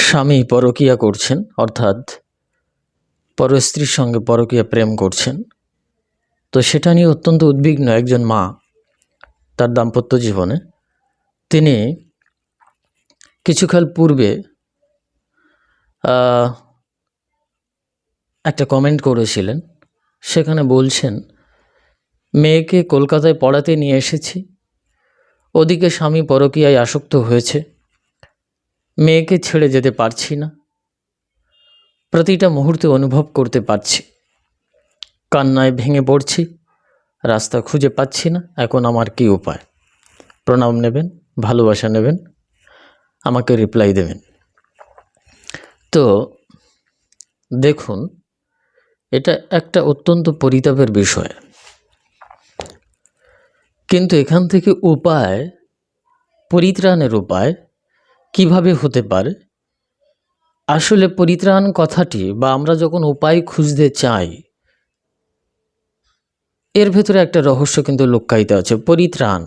স্বামী পরকীয়া করছেন, অর্থাৎ পরস্ত্রীর সঙ্গে পরকীয়া প্রেম করছেন। তো সেটা নিয়ে অত্যন্ত উদ্বিগ্ন একজন মা তার দাম্পত্য জীবনে। তিনি কিছুকাল পূর্বে একটা কমেন্ট করেছিলেন। সেখানে বলছেন, মেয়েকে কলকাতায় পড়াতে নিয়ে এসেছি, ওদিকে স্বামী পরকীয়ায় আসক্ত হয়েছে, মেয়েকে ছেড়ে যেতে পারছি না, প্রতিটা মুহূর্তে অনুভব করতে পারছি, কান্নায় ভেঙে পড়ছি, রাস্তা খুঁজে পাচ্ছি না, এখন আমার কী উপায়? প্রণাম নেবেন, ভালোবাসা নেবেন, আমাকে রিপ্লাই দেবেন। তো দেখুন, এটা একটা অত্যন্ত পরিতাপের বিষয়, কিন্তু এখান থেকে উপায়, পরিত্রাণের উপায় কিভাবে হতে পারে? আসলে পরিত্রাণ কথাটি বা আমরা যখন উপায় খুঁজতে চাই, এর ভেতরে একটা রহস্য কিন্তু লুক্কায়িত আছে। পরিত্রাণ,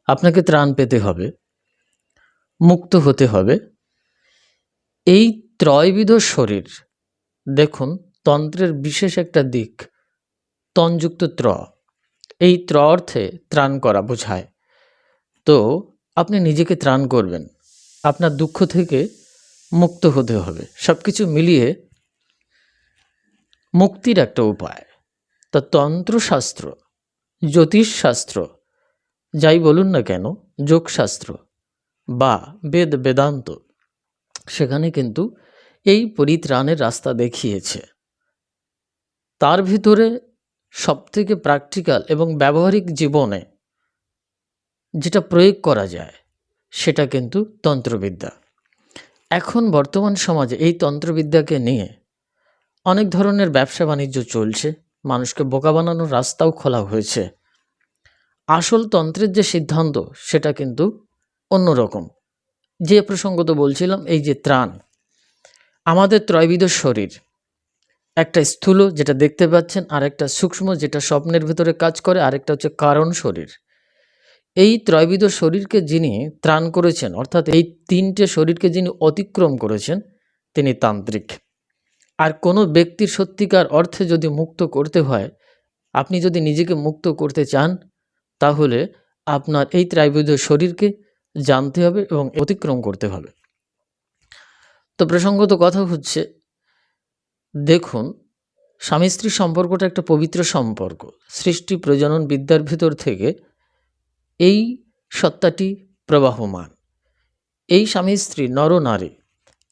আপনাকে ত্রাণ পেতে হবে, মুক্ত হতে হবে। এই ত্রয়বিধ শরীর, দেখুন তন্ত্রের বিশেষ একটা দিক, তনযুক্ত ত্র, এই ত্র অর্থে ত্রাণ করা বোঝায়। তো আপনি নিজেকে ত্রাণ করবেন, আপনার দুঃখ থেকে মুক্ত হতে হবে, সব কিছু মিলিয়ে মুক্তির একটা উপায়। তা তন্ত্রশাস্ত্র, জ্যোতিষশাস্ত্র, যাই বলুন না কেন, যোগশাস্ত্র বা বেদান্ত, সেখানে কিন্তু এই পরিত্রাণের রাস্তা দেখিয়েছে। তার ভিতরে সবথেকে প্র্যাকটিক্যাল এবং ব্যবহারিক জীবনে যেটা প্রয়োগ করা যায় সেটা কিন্তু তন্ত্রবিদ্যা। এখন বর্তমান সমাজে এই তন্ত্রবিদ্যাকে নিয়ে অনেক ধরনের ব্যবসা বাণিজ্য চলছে, মানুষকে বোকা বানানোর রাস্তাও খোলা হয়েছে। আসল তন্ত্রের যে সিদ্ধান্ত সেটা কিন্তু অন্যরকম। যে প্রসঙ্গত বলছিলাম, এই যে ত্রাণ, আমাদের ত্রয়বিধ শরীর, একটা স্থূল যেটা দেখতে পাচ্ছেন, আর একটা সূক্ষ্ম যেটা স্বপ্নের ভিতরে কাজ করে, আরেকটা হচ্ছে কারণ শরীর। এই ত্রয়বিধ শরীরকে যিনি ত্রাণ করেছেন, অর্থাৎ এই তিনটে শরীরকে যিনি অতিক্রম করেছেন, তিনি তান্ত্রিক। আর কোনো ব্যক্তির সত্যিকার অর্থে যদি মুক্ত করতে হয়, আপনি যদি নিজেকে মুক্ত করতে চান, তাহলে আপনার এই ত্রয়বিধ শরীরকে জানতে হবে এবং অতিক্রম করতে হবে। তো প্রসঙ্গত কথা হচ্ছে, দেখুন স্বামী স্ত্রী সম্পর্কটা একটা পবিত্র সম্পর্ক। সৃষ্টি প্রজনন বিদ্যার ভিতর থেকে এই সত্তাটি প্রবাহমান। এই স্বামী স্ত্রী, নর নারী,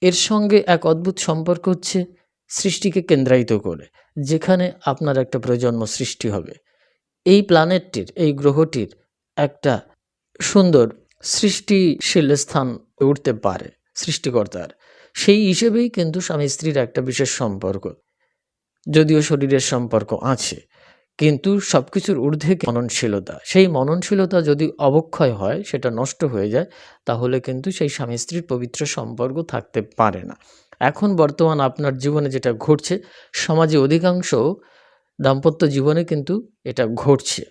এর সঙ্গে এক অদ্ভুত সম্পর্ক হচ্ছে সৃষ্টিকে কেন্দ্রায়িত করে, যেখানে আপনার একটা প্রজন্ম সৃষ্টি হবে। এই প্ল্যানেটটির, এই গ্রহটির একটা সুন্দর সৃষ্টিশীল স্থান উঠতে পারে সৃষ্টিকর্তার। সেই হিসেবেই কিন্তু স্বামী স্ত্রীর একটা বিশেষ সম্পর্ক, যদিও শরীরের সম্পর্ক আছে, কিন্তু সব কিছুর ঊর্ধ্বে মননশীলতা। সেই মননশীলতা যদি অবক্ষয় হয়, সেটা নষ্ট হয়ে যায়, তাহলে কিন্তু সেই স্বামী স্ত্রীর পবিত্র সম্পর্ক থাকতে পারে না। এখন বর্তমান আপনার জীবনে যেটা ঘটছে, সমাজে অধিকাংশ দাম্পত্য জীবনে কিন্তু এটা ঘটছে।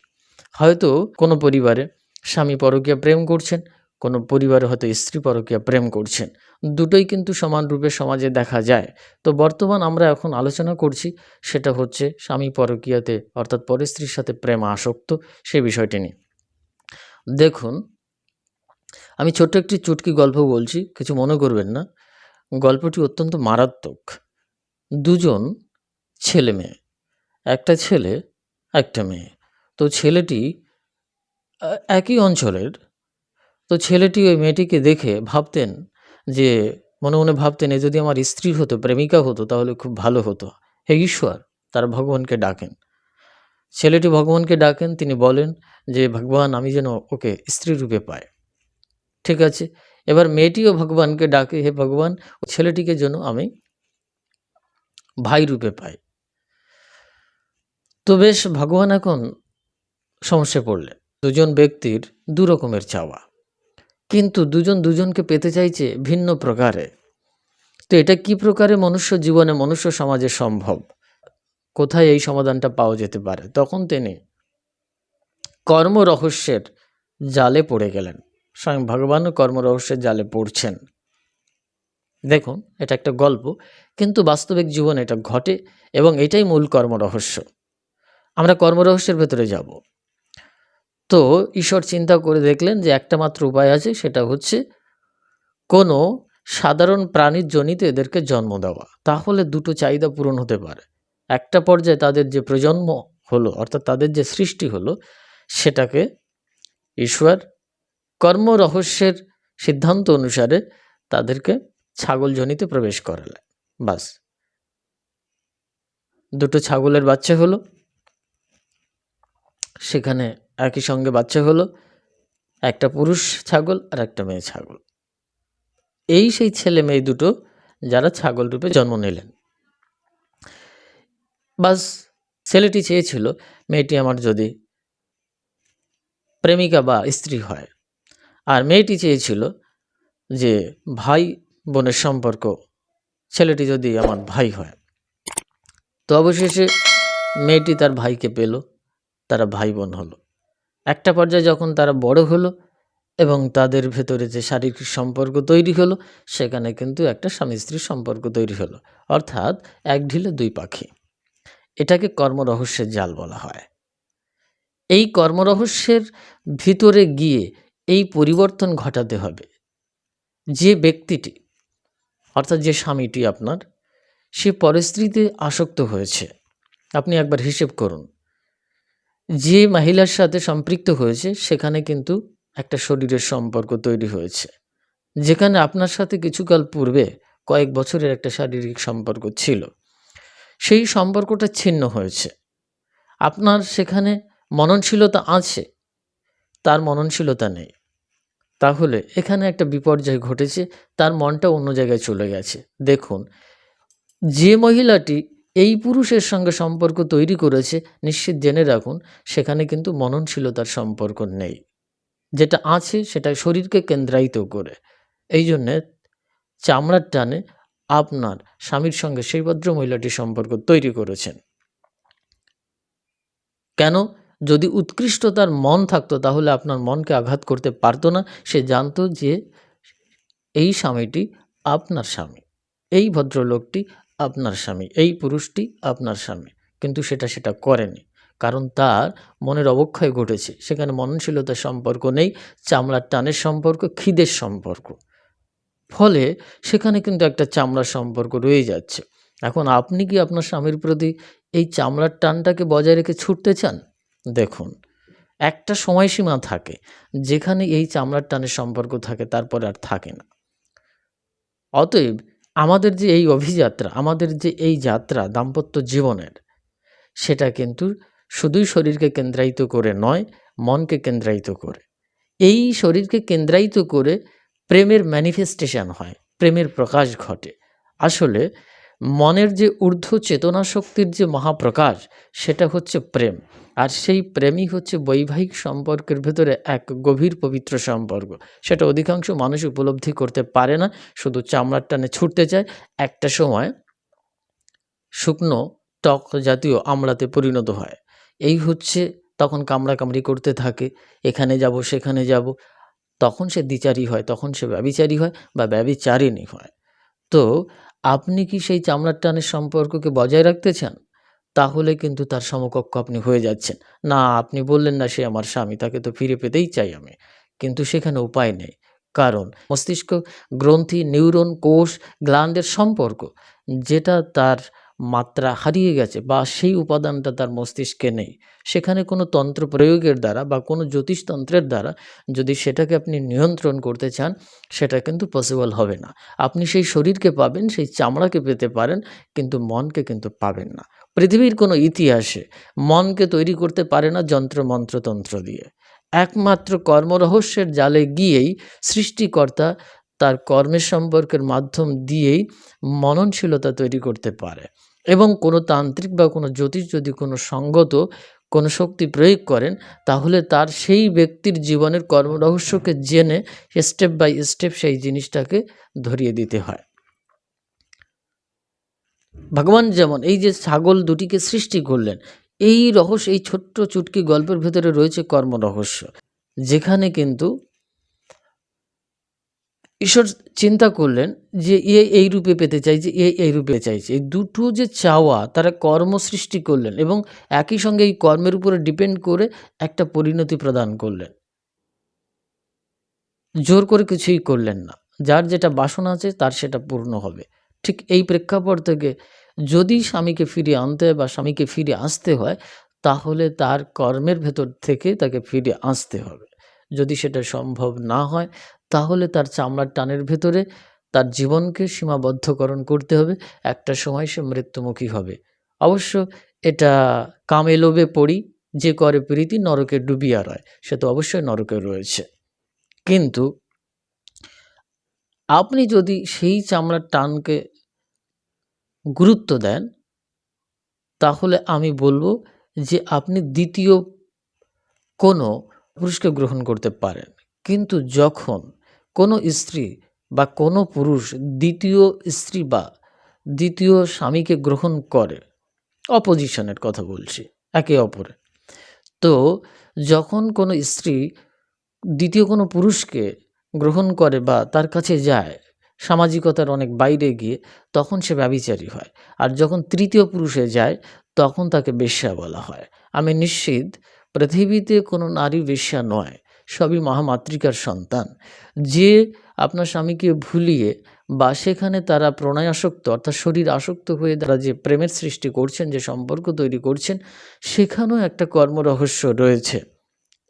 হয়তো কোনো পরিবারে স্বামী পরকীয়া প্রেম করছেন, কোনো পরিবারে হয়তো স্ত্রী পরকীয়া প্রেম করছেন, দুটোই কিন্তু সমানরূপে সমাজে দেখা যায়। তো বর্তমান আমরা এখন আলোচনা করছি, সেটা হচ্ছে স্বামী পরকীয়াতে, অর্থাৎ পরস্ত্রীর সাথে প্রেম আসক্ত, সেই বিষয়টি নিয়ে। দেখুন, আমি ছোট্ট একটি চুটকি গল্প বলছি, কিছু মনে করবেন না। গল্পটি অত্যন্ত মারাত্মক। দুজন ছেলে মেয়ে, একটা ছেলে একটা মেয়ে। তো ছেলেটি একই অঞ্চলের। তো ছেলেটি ওই মেয়েটিকে দেখে ভাবতেন যে, মনে মনে ভাবতেন, এ যদি আমার স্ত্রী হতো, প্রেমিকা হতো, তাহলে খুব ভালো হতো। হে ঈশ্বর, তারা ভগবানকে ডাকেন। ছেলেটি ভগবানকে ডাকেন, তিনি বলেন যে, ভগবান, আমি যেন ওকে স্ত্রী রূপে পাই। ঠিক আছে, এবার মেয়েটিও ভগবানকে ডাকে, হে ভগবান, ও ছেলেটিকে যেন আমি ভাই রূপে পাই। তো বেশ, ভগবান এখন সমস্যায় পড়লেন। দুজন ব্যক্তির দু রকমের চাওয়া, কিন্তু দুজন দুজনকে পেতে চাইছে ভিন্ন প্রকারে। তো এটা কি প্রকারে মনুষ্য জীবনে, মনুষ্য সমাজে সম্ভব? কোথায় এই সমাধানটা পাওয়া যেতে পারে? তখন তিনি কর্মরহস্যের জালে পড়ে গেলেন। স্বয়ং ভগবানও কর্মরহস্যের জালে পড়ছেন। দেখুন, এটা একটা গল্প, কিন্তু বাস্তবিক জীবনে এটা ঘটে এবং এটাই মূল কর্মরহস্য। আমরা কর্মরহস্যের ভেতরে যাব। তো ঈশ্বর চিন্তা করে দেখলেন যে একটা মাত্র উপায় আছে, সেটা হচ্ছে কোনো সাধারণ প্রাণীর জনিতে এদেরকে জন্ম দেওয়া। তাহলে দুটো চাহিদা পূরণ হতে পারে। একটা পর্যায়ে তাদের যে প্রজন্ম হলো, অর্থাৎ তাদের যে সৃষ্টি হলো, সেটাকে ঈশ্বর কর্মরহস্যের সিদ্ধান্ত অনুসারে তাদেরকে ছাগল জনিতে প্রবেশ করালেন। বাস, দুটো ছাগলের বাচ্চা হলো, সেখানে একই সঙ্গে বাচ্চা হলো, একটা পুরুষ ছাগল আর একটা মেয়ে ছাগল। এই সেই ছেলে মেয়ে দুটো যারা ছাগল রূপে জন্ম নিলেন। বাস, ছেলেটি চেয়েছিল মেয়েটি আমার যদি প্রেমিকা বা স্ত্রী হয়, আর মেয়েটি চেয়েছিল যে ভাই বোনের সম্পর্ক, ছেলেটি যদি আমার ভাই হয়। তো অবশেষে মেয়েটি তার ভাইকে পেল, তারা ভাই বোন হলো। একটা পর্যায়ে যখন তারা বড় হলো এবং তাদের ভেতরে যে শারীরিক সম্পর্ক তৈরি হলো, সেখানে কিন্তু একটা স্বামী স্ত্রীর সম্পর্ক তৈরি হলো, অর্থাৎ এক ঢিলে দুই পাখি। এটাকে কর্মরহস্যের জাল বলা হয়। এই কর্মরহস্যের ভিতরে গিয়ে এই পরিবর্তন ঘটাতে হবে। যে ব্যক্তিটি, অর্থাৎ যে স্বামীটি আপনার, সে পরস্ত্রীতে আসক্ত হয়েছে। আপনি একবার হিসেব করুন, যে মহিলার সাথে সম্পৃক্ত হয়েছে সেখানে কিন্তু একটা শরীরের সম্পর্ক তৈরি হয়েছে, যেখানে আপনার সাথে কিছুকাল পূর্বে কয়েক বছরের একটা শারীরিক সম্পর্ক ছিল, সেই সম্পর্কটা ছিন্ন হয়েছে। আপনার সেখানে মননশীলতা আছে, তার মননশীলতা নেই। তাহলে এখানে একটা বিপর্যয় ঘটেছে, তার মনটা অন্য জায়গায় চলে গেছে। দেখুন, যে মহিলাটি এই পুরুষের সঙ্গে সম্পর্ক তৈরি করেছে, নিশ্চিত জেনে রাখুন সেখানে কিন্তু মননশীলতার সম্পর্ক নেই। যেটা আছে সেটা শরীরকে কেন্দ্রায়িত করে। এই জন্যে চামড়ার টানে আপনার স্বামীর সঙ্গে সেই ভদ্র মহিলাটি সম্পর্ক তৈরি করেছেন। কেন? যদি উৎকৃষ্টতার মন থাকতো তাহলে আপনার মনকে আঘাত করতে পারতো না। সে জানতো যে এই স্বামীটি আপনার স্বামী, এই ভদ্রলোকটি আপনার স্বামী, এই পুরুষটি আপনার স্বামী। কিন্তু সেটা করেনি, কারণ তার মনের অবক্ষয় ঘটেছে। সেখানে মননশীলতার সম্পর্ক নেই, চামড়ার টানের সম্পর্ক, খিদের সম্পর্ক। ফলে সেখানে কিন্তু একটা চামড়ার সম্পর্ক রয়ে যাচ্ছে। এখন আপনি কি আপনার স্বামীর প্রতি এই চামড়ার টানটাকে বজায় রেখে ছুটতে চান? দেখুন, একটা সময়সীমা থাকে যেখানে এই চামড়ার টানের সম্পর্ক থাকে, তারপরে আর থাকে না। অতএব আমাদের যে এই অভিযাত্রা, আমাদের যে এই যাত্রা দাম্পত্য জীবনের, সেটা কিন্তু শুধুই শরীরকে কেন্দ্রায়িত করে নয়, মনকে কেন্দ্রায়িত করে। এই শরীরকে কেন্দ্রায়িত করে প্রেমের ম্যানিফেস্টেশন হয়, প্রেমের প্রকাশ ঘটে। আসলে মনের যে ঊর্ধ্ব চেতনা শক্তির যে মহাপ্রকাশ, সেটা হচ্ছে প্রেম। আর সেই প্রেমই হচ্ছে বৈবাহিক সম্পর্কের ভেতরে এক গভীর পবিত্র সম্পর্ক। সেটা অধিকাংশ মানুষ উপলব্ধি করতে পারে না, শুধু চামড়ার টানে ছুটতে চায়। একটা সময় শুকনো টক জাতীয় আমড়াতে পরিণত হয়। এই হচ্ছে তখন কামড়াকামড়ি করতে থাকে, এখানে যাব সেখানে যাব। তখন সে দ্বিচারী হয়, তখন সে ব্যভিচারী হয় বা ব্যভিচারিণী হয়। তো আপনি কি সেই চামড়ার টানের সম্পর্ককে বজায় রাখতে চান? তাহলে কিন্তু তার সমকক্ষ আপনি হয়ে যাচ্ছেন। না, আপনি বললেন না সে আমার স্বামী, তাকে তো ফিরে পেতেই চাই আমি। কিন্তু সেখানে উপায় নেই। কারণ মস্তিষ্ক, গ্রন্থি, নিউরন, কোষ, গ্ল্যান্ডের সম্পর্ক, যেটা তার মাত্রা হারিয়ে গেছে বা সেই উপাদানটা তার মস্তিষ্কে নেই। সেখানে কোনো তন্ত্র প্রয়োগের দ্বারা বা কোনো জ্যোতিষতন্ত্রের দ্বারা যদি সেটাকে আপনি নিয়ন্ত্রণ করতে চান, সেটা কিন্তু পসিবল হবে না। আপনি সেই শরীরকে পাবেন, সেই চামড়াকে পেতে পারেন, কিন্তু মনকে কিন্তু পাবেন না। পৃথিবীর কোনো ইতিহাসে মনকে তৈরি করতে পারে না যন্ত্র মন্ত্রতন্ত্র দিয়ে। একমাত্র কর্মরহস্যের জালে গিয়েই সৃষ্টিকর্তা তার কর্মের সম্পর্কের মাধ্যম দিয়েই মননশীলতা তৈরি করতে পারে। এবং কোনো তান্ত্রিক বা কোনো জ্যোতিষ যদি কোনো সঙ্গত কোনো শক্তি প্রয়োগ করেন, তাহলে তার সেই ব্যক্তির জীবনের কর্মরহস্যকে জেনে স্টেপ বাই স্টেপ সেই জিনিসটাকে ধরিয়ে দিতে হয়। ভগবান যেমন এই যে ছাগল দুটিকে সৃষ্টি করলেন, এই রহস্য, এই ছোট্ট চুটকি গল্পের ভেতরে রয়েছে কর্ম রহস্য, যেখানে কিন্তু ঈশ্বর চিন্তা করলেন যে এই রূপে পেতে চাইছে, এই রূপে চাইছে। এই দুটো যে চাওয়া তারা কর্ম সৃষ্টি করলেন এবং একই সঙ্গে এই কর্মের উপরে ডিপেন্ড করে একটা পরিণতি প্রদান করলেন। জোর করে কিছুই করলেন না। যার যেটা বাসনা আছে তার সেটা পূর্ণ হবে। ঠিক এই প্রেক্ষাপট থেকে যদি স্বামীকে ফিরিয়ে আনতে হয় বা স্বামীকে ফিরে আসতে হয়, তাহলে তার কর্মের ভেতর থেকে তাকে ফিরে আসতে হবে। যদি সেটা সম্ভব না হয়, তাহলে তার চামড়ার টানের ভেতরে তার জীবনকে সীমাবদ্ধকরণ করতে হবে। একটা সময় সে মৃত্যুমুখী হবে। অবশ্য এটা কামে লোভে পড়ি, যে করে প্রীতি নরকে ডুবিয়া রয়। সে তো অবশ্যই নরকে রয়েছে। কিন্তু আপনি যদি সেই চামড়ার টানকে গুরুত্ব দেন, তাহলে আমি বলব যে আপনি দ্বিতীয় কোনো পুরুষকে গ্রহণ করতে পারেন। কিন্তু যখন কোনো স্ত্রী বা কোনো পুরুষ দ্বিতীয় স্ত্রী বা দ্বিতীয় স্বামীকে গ্রহণ করে, অপোজিশনের কথা বলছি, একে অপরে, তো যখন কোনো স্ত্রী দ্বিতীয় কোনো পুরুষকে গ্রহণ করে বা তার কাছে যায় সামাজিকতার অনেক বাইরে গিয়ে, তখন সে ব্যভিচারী হয়। আর যখন তৃতীয় পুরুষে যায়, তখন তাকে বেশ্যা বলা হয়। আমি নিশ্চিত পৃথিবীতে কোনো নারী বেশ্যা নয়, সবই মহামাতৃকার সন্তান। যে আপনার স্বামীকে ভুলিয়ে বা সেখানে তারা প্রণয়াসক্ত অর্থাৎ শরীর আসক্ত হয়ে তারা যে প্রেমের সৃষ্টি করছেন, যে সম্পর্ক তৈরি করছেন, সেখানেও একটা কর্মরহস্য রয়েছে।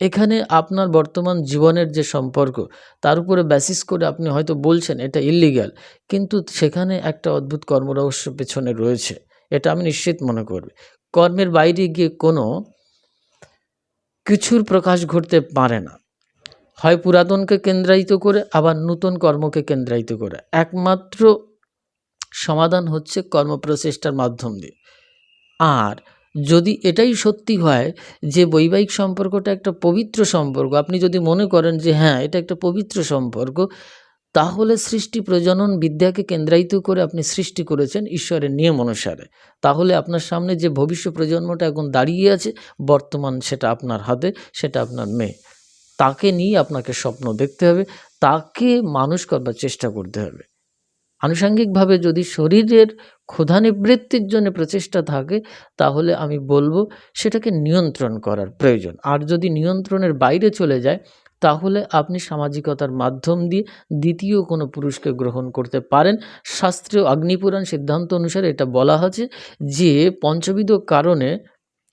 এখানে আপনার বর্তমান জীবনের যে সম্পর্ক, তার উপরে বেসিস করে আপনি হয়তো বলছেন এটা ইল্লিগ্যাল, কিন্তু সেখানে একটা অদ্ভুত কর্মরহস্য পেছনে রয়েছে। এটা আমি নিশ্চিত মনে করব। কর্মের বাইরে গিয়ে কোনো কিছুর প্রকাশ ঘটতে পারে না। হয় পুরাতনকে কেন্দ্রায়িত করে, আবার নূতন কর্মকে কেন্দ্রায়িত করে। একমাত্র সমাধান হচ্ছে কর্মপ্রচেষ্টার মাধ্যম দিয়ে। আর যদি এটাই সত্যি হয় যে বৈবাহিক সম্পর্কটা একটা পবিত্র সম্পর্ক, আপনি যদি মনে করেন যে হ্যাঁ এটা একটা পবিত্র সম্পর্ক, তাহলে সৃষ্টি প্রজনন বিদ্যাকে কেন্দ্রায়িত করে আপনি সৃষ্টি করেছেন ঈশ্বরের নিয়ম অনুসারে। তাহলে আপনার সামনে যে ভবিষ্য প্রজন্মটা এখন দাঁড়িয়ে আছে, বর্তমান সেটা আপনার হাতে, সেটা আপনার মেয়ে। তাকে নিয়ে আপনাকে স্বপ্ন দেখতে হবে, তাকে মানুষ করবার চেষ্টা করতে হবে। আনুষঙ্গিকভাবে যদি শরীরের ক্ষুধা নিবৃত্তির জন্য প্রচেষ্টা থাকে, তাহলে আমি বলবো সেটাকে নিয়ন্ত্রণ করার প্রয়োজন। আর যদি নিয়ন্ত্রণের বাইরে চলে যায়, তাহলে আপনি সামাজিকতার মাধ্যম দিয়ে দ্বিতীয় কোনো পুরুষকে গ্রহণ করতে পারেন। শাস্ত্রীয় অগ্নিপুরাণ সিদ্ধান্ত অনুসারে এটা বলা আছে যে পঞ্চবিধ কারণে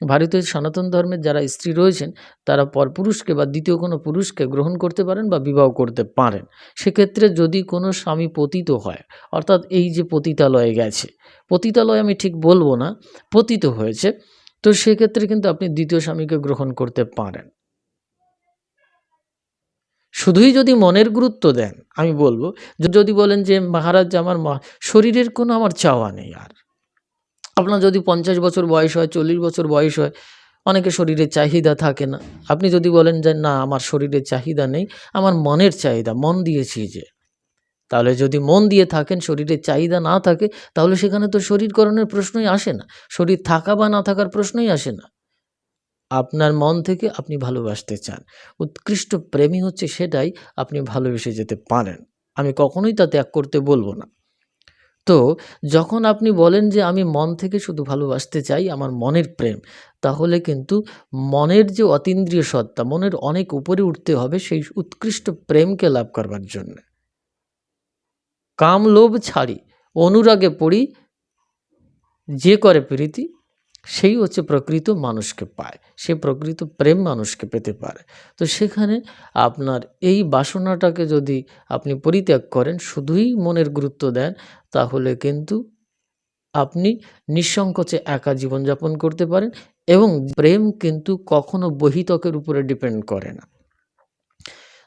ভারতীয় সনাতন ধর্মের যারা স্ত্রী রয়েছেন, তারা পরপুরুষকে বা দ্বিতীয় কোনো পুরুষকে গ্রহণ করতে পারেন বা বিবাহ করতে পারেন। সেক্ষেত্রে যদি কোনো স্বামী পতিত হয়, অর্থাৎ এই যে পতিতালয়ে গেছে, পতিতালয় আমি ঠিক বলবো না, পতিত হয়েছে, তো সেক্ষেত্রে কিন্তু আপনি দ্বিতীয় স্বামীকে গ্রহণ করতে পারেন। শুধুই যদি মনের গুরুত্ব দেন, আমি বলবো যদি বলেন যে মহারাজ আমার শরীরের কোনো আমার চাওয়া নেই আর। আপনার যদি 50 বছর বয়স হয়, 40 বছর বয়স হয়, অনেকে শরীরের চাহিদা থাকে না। আপনি যদি বলেন যে না আমার শরীরের চাহিদা নেই, আমার মনের চাহিদা, মন দিয়েছি যে, তাহলে যদি মন দিয়ে থাকেন, শরীরের চাহিদা না থাকে, তাহলে সেখানে তো শরীরকরণের প্রশ্নই আসে না। শরীর থাকা বা না থাকার প্রশ্নই আসে না। আপনার মন থেকে আপনি ভালোবাসতে চান। উৎকৃষ্ট প্রেমই হচ্ছে সেটাই, আপনি ভালোবেসে যেতে পারেন। আমি কখনোই তা ত্যাগ করতে বলব না। তো যখন আপনি বলেন যে আমি মন থেকে শুধু ভালোবাসতে চাই, আমার মনের প্রেম, তাহলে কিন্তু মনের যে অতীন্দ্রিয় সত্তা, মনের অনেক উপরে উঠতে হবে সেই উৎকৃষ্ট প্রেমকে লাভ করবার জন্য। কাম লোভ ছাড়ি অনুরাগে পড়ি, যে করে প্রীতি সেই হচ্ছে প্রকৃত মানুষকে পায়, সে প্রকৃত প্রেম মানুষকে পেতে পারে। তো সেখানে আপনার এই বাসনাটাকে যদি আপনি পরিত্যাগ করেন, শুধুই মনের গুরুত্ব দেন, তাহলে কিন্তু আপনি নিঃসংকোচে একা জীবনযাপন করতে পারেন এবং প্রেম কিন্তু কখনো বহিতকের উপরে ডিপেন্ড করে না।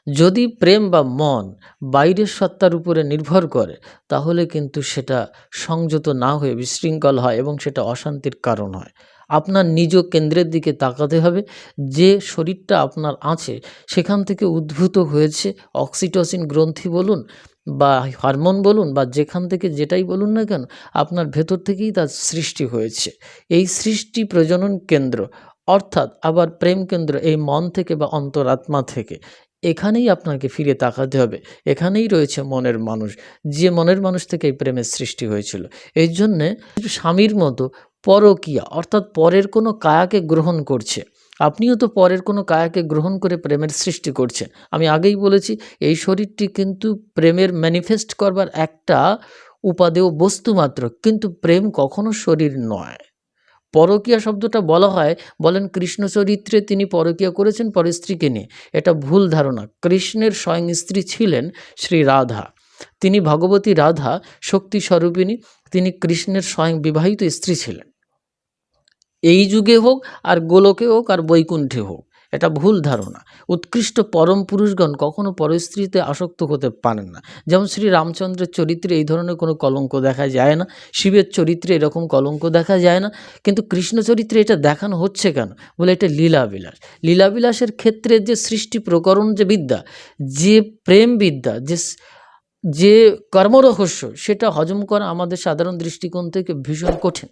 যদি প্রেম বা মন বাইরের সত্তার উপরে নির্ভর করে, তাহলে কিন্তু সেটা সংযত না হয়ে বিশৃঙ্খল হয় এবং সেটা অশান্তির কারণ হয়। আপনার নিজ কেন্দ্রের দিকে তাকাতে হবে। যে শরীরটা আপনার আছে, সেখান থেকে উদ্ভূত হয়েছে অক্সিটোসিন গ্রন্থি বলুন বা হরমোন বলুন বা যেখান থেকে যেটাই বলুন না কেন, আপনার ভেতর থেকেই তার সৃষ্টি হয়েছে। এই সৃষ্টি প্রজনন কেন্দ্র অর্থাৎ আবার প্রেম কেন্দ্র এই মন থেকে বা অন্তরাত্মা থেকে। এখানেই আপনাকে ফিরে তাকাতে হবে। এখানেই রয়েছে মনের মানুষ, যে মনের মানুষ থেকে এই প্রেমের সৃষ্টি হয়েছিল। এই জন্যে স্বামীর মতো পরকীয়া অর্থাৎ পরের কোনো কায়াকে গ্রহণ করছে, আপনিও তো পরের কোনো কায়াকে গ্রহণ করে প্রেমের সৃষ্টি করছেন। আমি আগেই বলেছি এই শরীরটি কিন্তু প্রেমের ম্যানিফেস্ট করবার একটা উপাদেয় বস্তু মাত্র, কিন্তু প্রেম কখনো শরীর নয়। পরকীয়া শব্দটা বলা হয়, বলেন কৃষ্ণ চরিত্রে তিনি পরকীয়া করেছেন পর স্ত্রীকে নিয়ে। এটা ভুল ধারণা। কৃষ্ণের স্বয়ং স্ত্রী ছিলেন শ্রী রাধা। তিনি ভগবতী রাধা শক্তি স্বরূপিণী, তিনি কৃষ্ণের স্বয়ং বিবাহিত স্ত্রী ছিলেন। এই যুগে হোক আর গোলকে হোক আর বৈকুণ্ঠে হোক, এটা ভুল ধারণা। উৎকৃষ্ট পরম পুরুষগণ কখনো পরস্ত্রীতে আসক্ত হতে পারেন না। যেমন শ্রী রামচন্দ্রের চরিত্রে এই ধরনের কোনো কলঙ্ক দেখা যায় না, শিবের চরিত্রে এরকম কলঙ্ক দেখা যায় না, কিন্তু কৃষ্ণ চরিত্রে এটা দেখানো হচ্ছে কেন? বলে এটা লীলাবিলাস। লীলাবিলাসের ক্ষেত্রে যে সৃষ্টি প্রকরণ যে বিদ্যা, যে প্রেম বিদ্যা, যে কর্মরহস্য, সেটা হজম করা আমাদের সাধারণ দৃষ্টিকোণ থেকে ভীষণ কঠিন।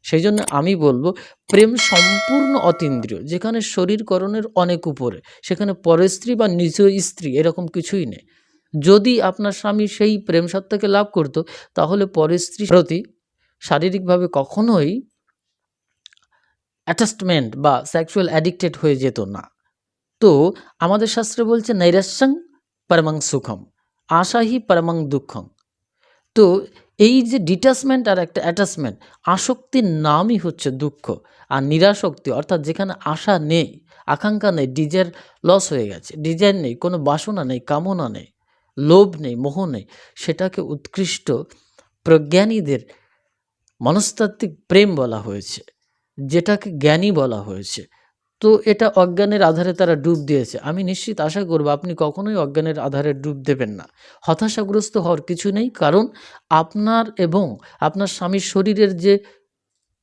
সেই জন্য আমি বলবো প্রেম সম্পূর্ণ অতীন্দ্রিয়, যেখানে শরীরকরণের অনেক উপরে, সেখানে পরস্ত্রী বা নিজ স্ত্রী এরকম কিছুই নেই। যদি আপনার স্বামী সেই প্রেম সত্তাকে লাভ করত, তাহলে পরস্ত্রীর প্রতি শারীরিকভাবে কখনোই অ্যাটাচমেন্ট বা সেক্সুয়াল অ্যাডিক্টেড হয়ে যেত না। তো আমাদের শাস্ত্রে বলছে নৈরাশ্যং পরমং সুখম, আশাহি পরমং দুঃখম। তো এই যে ডিটাচমেন্ট আর একটা অ্যাটাচমেন্ট, আসক্তির নামই হচ্ছে দুঃখ। আর নিরাসক্তি অর্থাৎ যেখানে আশা নেই, আকাঙ্ক্ষা নেই, ডিজায়ার লস হয়ে গেছে, ডিজায়ার নেই, কোনো বাসনা নেই, কামনা নেই, লোভ নেই, মোহ নেই, সেটাকে উৎকৃষ্ট প্রজ্ঞানীদের মনস্তাত্ত্বিক প্রেম বলা হয়েছে, যেটাকে জ্ঞানী বলা হয়েছে। তো এটা অজ্ঞানের আধারে তারা ডুব দিয়েছে। আমি নিশ্চিত আশা করব আপনি কখনোই অজ্ঞানের আধারে ডুব দেবেন না। হতাশাগ্রস্ত হওয়ার কিছু নেই, কারণ আপনার এবং আপনার স্বামীর শরীরের যে,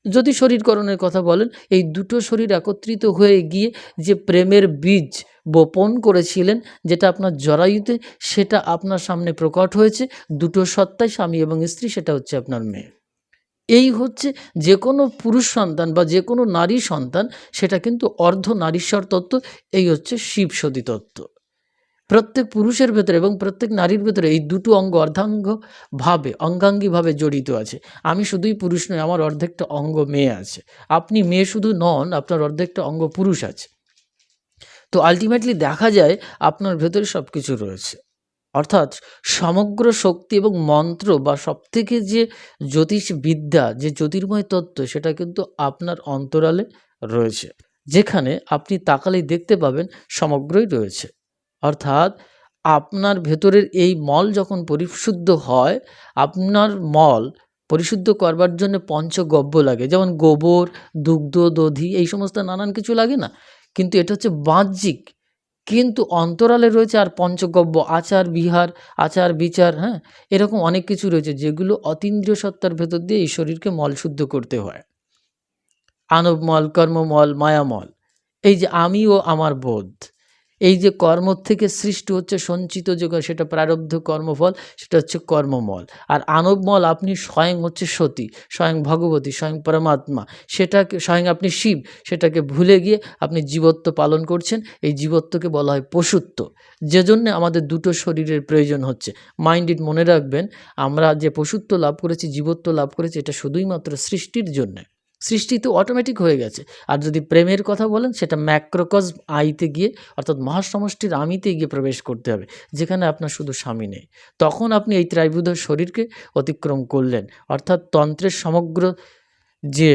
যদি শরীরকরণের কথা বলেন, এই দুটো শরীর একত্রিত হয়ে গিয়ে যে প্রেমের বীজ বপন করেছিলেন, যেটা আপনার জরায়ুতে, সেটা আপনার সামনে প্রকট হয়েছে। দুটো সত্তাই, স্বামী এবং স্ত্রী, সেটা হচ্ছে আপনার মেয়ে। এই হচ্ছে যে কোনো পুরুষ সন্তান বা যে কোনো নারী সন্তান, সেটা কিন্তু অর্ধ নারীশ্বর তত্ত্ব। এই হচ্ছে শিবসতী তত্ত্ব। প্রত্যেক পুরুষের ভেতরে এবং প্রত্যেক নারীর ভেতরে এই দুটো অঙ্গ অঙ্গাঙ্গিভাবে জড়িত আছে। আমি শুধুই পুরুষ নই, আমার অর্ধেকটা অঙ্গ মেয়ে আছে। আপনি মেয়ে শুধু নন, আপনার অর্ধেকটা অঙ্গ পুরুষ আছে। তো আলটিমেটলি দেখা যায় আপনার ভেতরে সব কিছু রয়েছে। অর্থাৎ সমগ্র শক্তি এবং মন্ত্র বা সবথেকে যে জ্যোতিষ বিদ্যা, যে জ্যোতির্ময় তত্ত্ব, সেটা কিন্তু আপনার অন্তরালে রয়েছে, যেখানে আপনি তাকালেই দেখতে পাবেন সমগ্রই রয়েছে। অর্থাৎ আপনার ভেতরের এই মল যখন পরিশুদ্ধ হয়, আপনার মল পরিশুদ্ধ করবার জন্য পঞ্চগব্য লাগে, যেমন গোবর, দুগ্ধ, দধি, এই সমস্ত নানান কিছু লাগে না, কিন্তু এটা হচ্ছে বাহ্যিক, কিন্তু অন্তরালে রয়েছে আর পঞ্চগব্য, আচার বিহার, আচার বিচার, হ্যাঁ, এরকম অনেক কিছু রয়েছে, যেগুলো অতীন্দ্রিয় সত্তার ভেতর দিয়ে এই শরীরকে মল শুদ্ধ করতে হয়। আনবমল, কর্মমল, মায়ামল, এই যে আমি ও আমার বোধ, এই যে কর্ম থেকে সৃষ্টি হচ্ছে সঞ্চিত যে, সেটা প্রারব্ধ কর্মফল, সেটা হচ্ছে কর্মমল। আর আনবমল, আপনি স্বয়ং হচ্ছে সতী, স্বয়ং ভগবতী, স্বয়ং পরমাত্মা, সেটাকে স্বয়ং আপনি শিব, সেটাকে ভুলে গিয়ে আপনি জীবত্ব পালন করছেন। এই জীবত্বকে বলা হয় পশুত্ব, যে জন্যে আমাদের দুটো শরীরের প্রয়োজন হচ্ছে। মাইন্ড ইট, মনে রাখবেন, আমরা যে পশুত্ব লাভ করেছি, জীবত্ব লাভ করেছি, এটা শুধুই মাত্র সৃষ্টির জন্যে। সৃষ্টি তো অটোমেটিক হয়ে গেছে। আর যদি প্রেমের কথা বলেন, সেটা ম্যাক্রোকজম আইতে গিয়ে, অর্থাৎ মহাসমষ্টির আমিতে গিয়ে প্রবেশ করতে হবে, যেখানে আপনার শুধু স্বামী নেই। তখন আপনি এই ত্রাইভুধ শরীরকে অতিক্রম করলেন, অর্থাৎ তন্ত্রের সমগ্র যে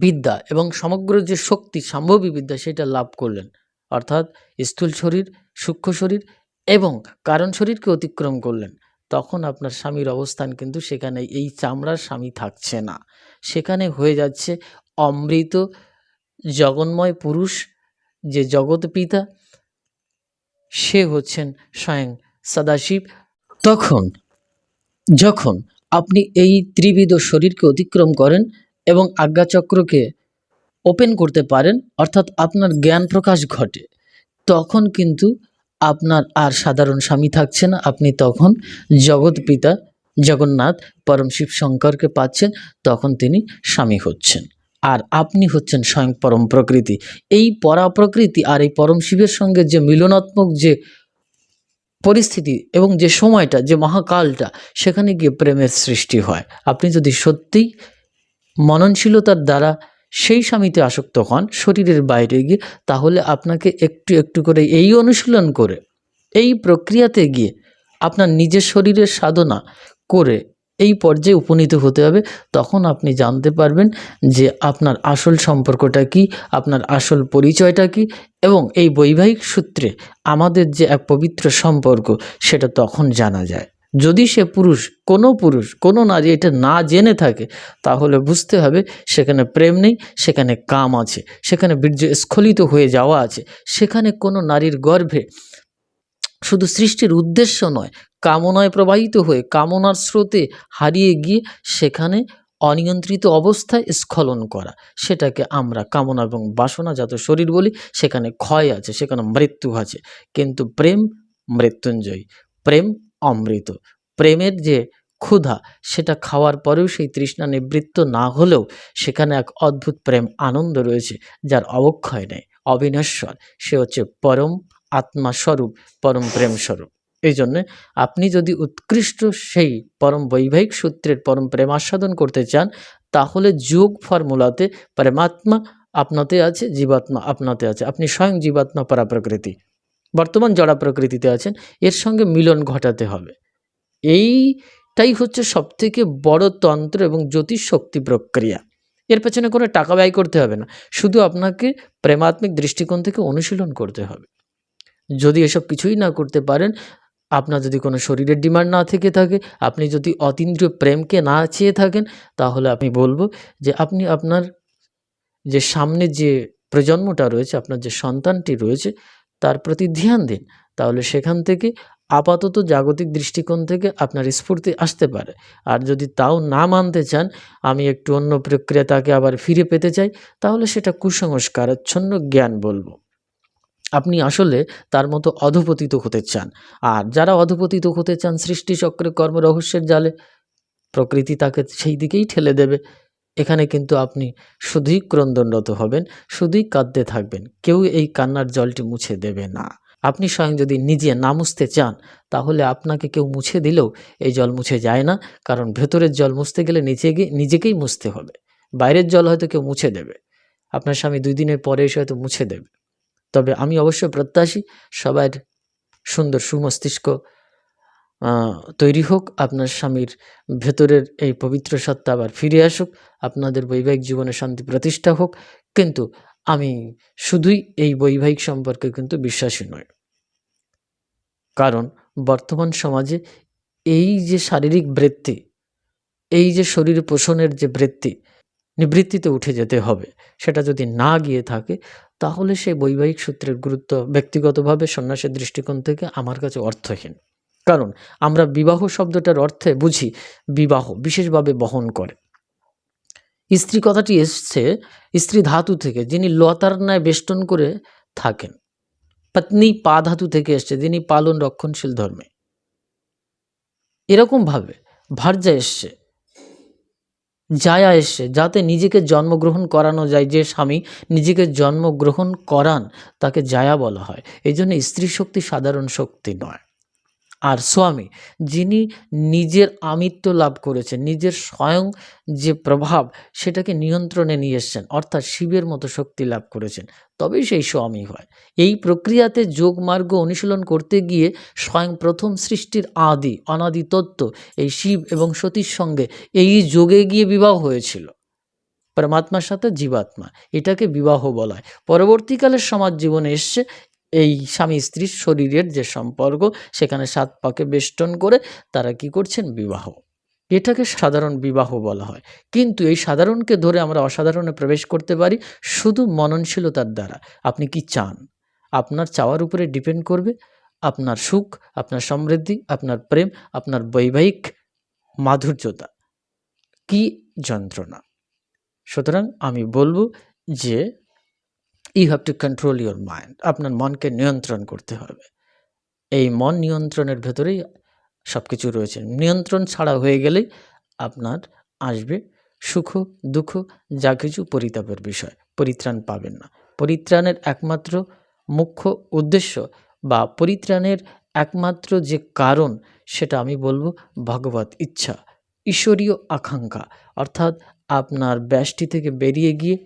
বিদ্যা এবং সমগ্র যে শক্তি, সম্ভবী বিদ্যা, সেটা লাভ করলেন। অর্থাৎ স্থূল শরীর, সূক্ষ্ম শরীর এবং কারণ শরীরকে অতিক্রম করলেন। তখন আপনার স্বামীর অবস্থান কিন্তু সেখানে এই চামড়ার স্বামী থাকছে না, সেখানে হয়ে যাচ্ছে অমৃত জগন্ময় পুরুষ, যে জগৎ পিতা, সে হচ্ছেন স্বয়ং সদাশিব। তখন যখন আপনি এই ত্রিবিধ শরীরকে অতিক্রম করেন এবং আজ্ঞাচক্রকে ওপেন করতে পারেন, অর্থাৎ আপনার জ্ঞান প্রকাশ ঘটে, তখন কিন্তু আপনার আর সাধারণ স্বামী থাকছে না, আপনি তখন জগৎ পিতা জগন্নাথ পরম শিব শঙ্করকে পাচ্ছেন, তখন তিনি স্বামী হচ্ছেন। আর আপনি হচ্ছেন স্বয়ং পরম প্রকৃতি। এই পরা প্রকৃতি আর এই পরম শিবের সঙ্গে যে মিলনাত্মক যে পরিস্থিতি এবং যে সময়টা, যে মহাকালটা, সেখানে গিয়ে প্রেমের সৃষ্টি হয়। আপনি যদি সত্যিই মননশীলতার দ্বারা সেই স্বামীতে আসক্ত হন শরীরের বাইরে গিয়ে, তাহলে আপনাকে একটু একটু করে এই অনুশীলন করে, এই প্রক্রিয়াতে গিয়ে আপনার নিজের শরীরের সাধনা করে এই পর্যায়ে উপনীত হতে হবে। তখন আপনি জানতে পারবেন যে আপনার আসল সম্পর্কটা কী, আপনার আসল পরিচয়টা কী, এবং এই বৈবাহিক সূত্রে আমাদের যে এক পবিত্র সম্পর্ক, সেটা তখন জানা যায়। যদি সে পুরুষ, কোনো নারী এটা না জেনে থাকে, তাহলে বুঝতে হবে সেখানে প্রেম নেই, সেখানে কাম আছে, সেখানে বীর্য স্খলিত হয়ে যাওয়া আছে, সেখানে কোনো নারীর গর্ভে শুধু সৃষ্টির উদ্দেশ্য নয়, কামনায় প্রবাহিত হয়ে কামনার স্রোতে হারিয়ে গিয়ে সেখানে অনিয়ন্ত্রিত অবস্থায় স্খলন করা, সেটাকে আমরা কামনা এবং বাসনাজাত শরীর বলি। সেখানে ক্ষয় আছে, সেখানে মৃত্যু আছে। কিন্তু প্রেম মৃত্যুঞ্জয়ী, প্রেম অমৃত। প্রেমের যে ক্ষুধা, সেটা খাওয়ার পরেও সেই তৃষ্ণা নিবৃত্ত না হলেও সেখানে এক অদ্ভুত প্রেম আনন্দ রয়েছে, যার অবক্ষয় নেই, অবিনশ্বর। সে হচ্ছে পরম আত্মাস্বরূপ, পরম প্রেম স্বরূপ। এই জন্যে আপনি যদি উৎকৃষ্ট সেই পরম বৈবাহিক সূত্রের পরম প্রেমাস্বাদন করতে চান, তাহলে যোগ ফর্মুলাতে পরমাত্মা আপনাতে আছে, জীবাত্মা আপনাতে আছে। আপনি স্বয়ং জীবাত্মা পরা প্রকৃতি, বর্তমান জড়া প্রকৃতিতে আছেন। এর সঙ্গে মিলন ঘটাতে হবে। এইটাই হচ্ছে সবথেকে বড় তন্ত্র এবং জ্যোতিষ শক্তি প্রক্রিয়া। এর পেছনে কোনো টাকা ব্যয় করতে হবে না, শুধু আপনাকে প্রেমাত্মিক দৃষ্টিকোণ থেকে অনুশীলন করতে হবে। যদি এসব কিছুই না করতে পারেন, আপনার যদি কোনো শরীরের ডিমান্ড না থেকে থাকে, আপনি যদি অতীন্দ্রিয় প্রেমকে না চেয়ে থাকেন, তাহলে আমি বলবো যে আপনি আপনার যে সামনে যে প্রজন্মটা রয়েছে, আপনার যে সন্তানটি রয়েছে, তার প্রতি ধ্যান দিন। তাহলে সেখান থেকে আপাতত জাগতিক দৃষ্টিকোণ থেকে আপনার স্ফূর্তি আসতে পারে। আর যদি তাও না মানতে চান, আমি একটু অন্য প্রক্রিয়া তাকে আবার ফিরে পেতে চাই, তাহলে সেটা কুসংস্কারাচ্ছন্ন জ্ঞান বলবো। আপনি আসলে তার মতো অধঃপতিত হতে চান। আর যারা অধঃপতিত হতে চান সৃষ্টিচক্রে কর্ম রহস্যের জালে, প্রকৃতি তাকে সেই দিকেই ঠেলে দেবে। এখানে কিন্তু আপনি শুধুই ক্রন্দনরত হবেন, শুধুই কাঁদতে থাকবেন। কেউ এই কান্নার জলটি মুছে দেবে না। আপনি স্বয়ং যদি নিজে না মুছতে চান, তাহলে আপনাকে কেউ মুছে দিলেও এই জল মুছে যায় না। কারণ ভেতরের জল মুছতে গেলে নিজেকেই মুছতে হবে। বাইরের জল হয়তো কেউ মুছে দেবে, আপনার স্বামী 2 দিনের পরে এসে হয়তো মুছে দেবে। তবে আমি অবশ্যই প্রত্যাশী সবার সুন্দর সুমস্তিষ্ক তৈরি হোক, আপনার স্বামীর ভেতরের এই পবিত্র সত্তা আবার ফিরে আসুক, আপনাদের বৈবাহিক জীবনে শান্তি প্রতিষ্ঠা হোক। কিন্তু আমি শুধুই এই বৈবাহিক সম্পর্কে কিন্তু বিশ্বাসী নই। কারণ বর্তমান সমাজে এই যে শারীরিক বৃত্তি, এই যে শরীর পোষণের যে বৃত্তি, নিবৃত্তিতে উঠে যেতে হবে, সেটা যদি না গিয়ে থাকে, তাহলে সেই বৈবাহিক সূত্রের গুরুত্ব ব্যক্তিগতভাবে সন্ন্যাসের দৃষ্টিকোণ থেকে আমার কাছে অর্থহীন। কারণ আমরা বিবাহ শব্দটার অর্থে বুঝি বিবাহ বিশেষভাবে বহন করে। স্ত্রী কথাটি এসছে স্ত্রী ধাতু থেকে, যিনি লতার ন্যায় বেষ্টন করে থাকেন। পত্নী পা ধাতু থেকে এসছে, যিনি পালন রক্ষণশীল ধর্মে। এরকমভাবে ভার্যা এসছে, জায়া এসছে, যাতে নিজেকে জন্মগ্রহণ করানো যায়। যে স্বামী নিজেকে জন্মগ্রহণ করান তাকে জায়া বলা হয়। এই জন্য স্ত্রী শক্তি সাধারণ শক্তি নয়। আর স্বামী যিনি নিজের আমিত্ব লাভ করেছেন, নিজের স্বয়ং যে প্রভাব সেটাকে নিয়ন্ত্রণে নিয়ে এসছেন, অর্থাৎ শিবের মতো শক্তি লাভ করেছেন, তবেই সেই স্বামী হয়। এই প্রক্রিয়াতে যোগমার্গ অনুশীলন করতে গিয়ে স্বয়ং প্রথম সৃষ্টির অনাদি তত্ত্ব এই শিব এবং সতীর সঙ্গে এই যোগে গিয়ে বিবাহ হয়েছিল, পরমাত্মার সাথে জীবাত্মা। এটাকে বিবাহ বলা হয়। পরবর্তীকালে সমাজ জীবনে এসছে এই স্বামী স্ত্রীর শরীরের যে সম্পর্ক, সেখানে 7 পাকে বেষ্টন করে তারা কি করছেন, বিবাহ। এটাকে সাধারণ বিবাহ বলা হয়। কিন্তু এই সাধারণকে ধরে আমরা অসাধারণে প্রবেশ করতে পারি শুধু মননশীলতার দ্বারা। আপনি কি চান, আপনার চাওয়ার উপরে ডিপেন্ড করবে আপনার সুখ, আপনার সমৃদ্ধি, আপনার প্রেম, আপনার বৈবাহিক মাধুর্যতা কি যন্ত্রণা। সুতরাং আমি বলবো যে you have to control your mind. আপনার মনকে নিয়ন্ত্রণ করতে হবে। এই মন নিয়ন্ত্রণের ভেতরেই সব কিছু রয়েছে। নিয়ন্ত্রণ ছাড়া হয়ে গেলেই আপনার আসবে সুখ দুঃখ যা কিছু পরিতাপের বিষয়, পরিত্রাণ পাবেন না। পরিত্রাণের একমাত্র মুখ্য উদ্দেশ্য বা পরিত্রাণের একমাত্র যে কারণ, সেটা আমি বলবো ভগবত ইচ্ছা, ঈশ্বরীয় আকাঙ্ক্ষা। অর্থাৎ আপনার ব্যষ্টি থেকে বেরিয়ে গিয়ে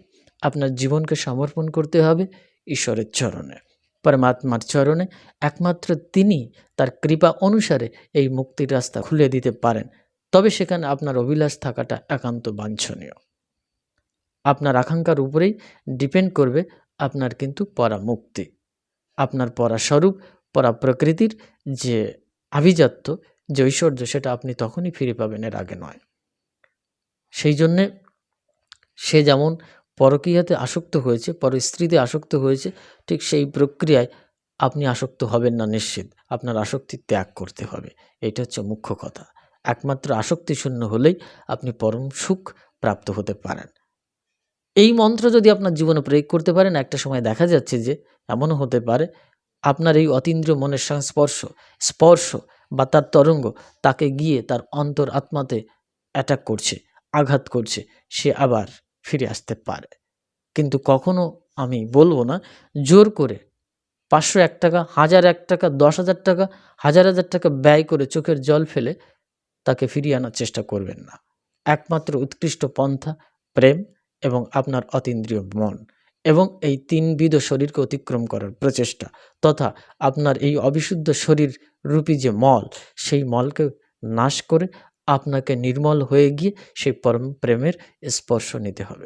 আপনার জীবনকে সমর্পণ করতে হবে ঈশ্বরের চরণে, পরমাত্মার চরণে। একমাত্র তিনি তার কৃপা অনুসারে এই মুক্তির রাস্তা খুলে দিতে পারেন। তবে সেখানে আপনার অভিলাষ থাকাটা একান্ত বাঞ্ছনীয়। আপনার আকাঙ্ক্ষার উপরেই ডিপেন্ড করবে আপনার কিন্তু পরামুক্তি, আপনার পরাস্বরূপ, পরাপ্রকৃতির যে আভিজাত্য, যে ঐশ্বর্য, সেটা আপনি তখনই ফিরে পাবেন, এর আগে নয়। সেই জন্যে সে যেমন পরকীয়াতে আসক্ত হয়েছে, পরস্ত্রীতে আসক্ত হয়েছে, ঠিক সেই প্রক্রিয়ায় আপনি আসক্ত হবেন না নিশ্চিত। আপনার আসক্তি ত্যাগ করতে হবে, এটা হচ্ছে মুখ্য কথা। একমাত্র আসক্তি শূন্য হলেই আপনি পরম সুখ প্রাপ্ত হতে পারেন। এই মন্ত্র যদি আপনার জীবনে প্রয়োগ করতে পারেন, একটা সময় দেখা যাচ্ছে যে এমনও হতে পারে আপনার এই অতীন্দ্রিয় মনের স্পর্শ বা তার তরঙ্গ তাকে গিয়ে তার অন্তর আত্মাতে অ্যাটাক করছে, আঘাত করছে, সে আবার ফিরে আসতে পারে। কিন্তু কখনো আমি বলবো না জোর করে 501 টাকা, 1001 টাকা, 10,000 টাকা, 1000 টাকা ব্যয় করে চোখের জল ফেলে তাকে ফিরিয়ে আনার চেষ্টা করবেন না। একমাত্র উৎকৃষ্ট পন্থা প্রেম এবং আপনার অতীন্দ্রিয় মন এবং এই 3বিধ শরীরকে অতিক্রম করার প্রচেষ্টা, তথা আপনার এই অবিশুদ্ধ শরীর রূপী যে মল, সেই মলকে নাশ করে আপনাকে নির্মল হয়ে গিয়ে সেই পরম প্রেমের স্পর্শ নিতে হবে।